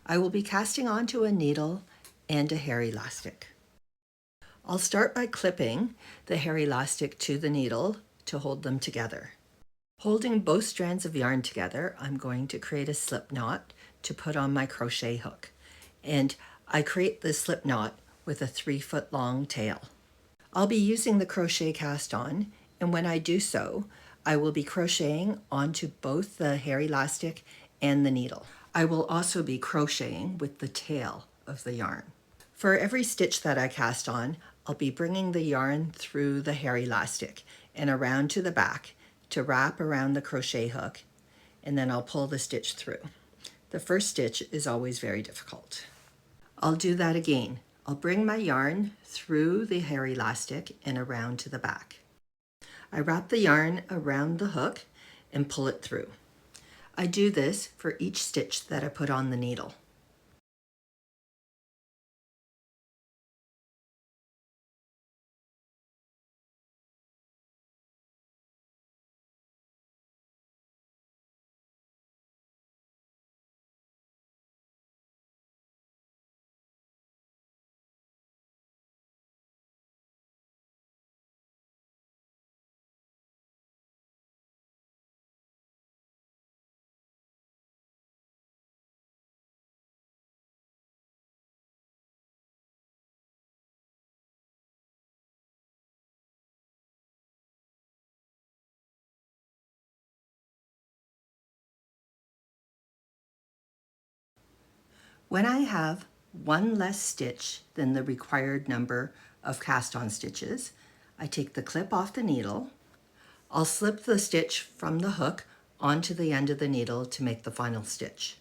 I will be casting onto a needle and a hair elastic. I'll start by clipping the hair elastic to the needle to hold them together. Holding both strands of yarn together, I'm going to create a slip knot to put on my crochet hook. And I create the slip knot with a 3-foot long tail. I'll be using the crochet cast on, and when I do so, I will be crocheting onto both the hair elastic and the needle. I will also be crocheting with the tail of the yarn. For every stitch that I cast on, I'll be bringing the yarn through the hair elastic and around to the back to wrap around the crochet hook, and then I'll pull the stitch through. The first stitch is always very difficult. I'll do that again. I'll bring my yarn through the hair elastic and around to the back. I wrap the yarn around the hook and pull it through. I do this for each stitch that I put on the needle. When I have one less stitch than the required number of cast on stitches, I take the clip off the needle. I'll slip the stitch from the hook onto the end of the needle to make the final stitch.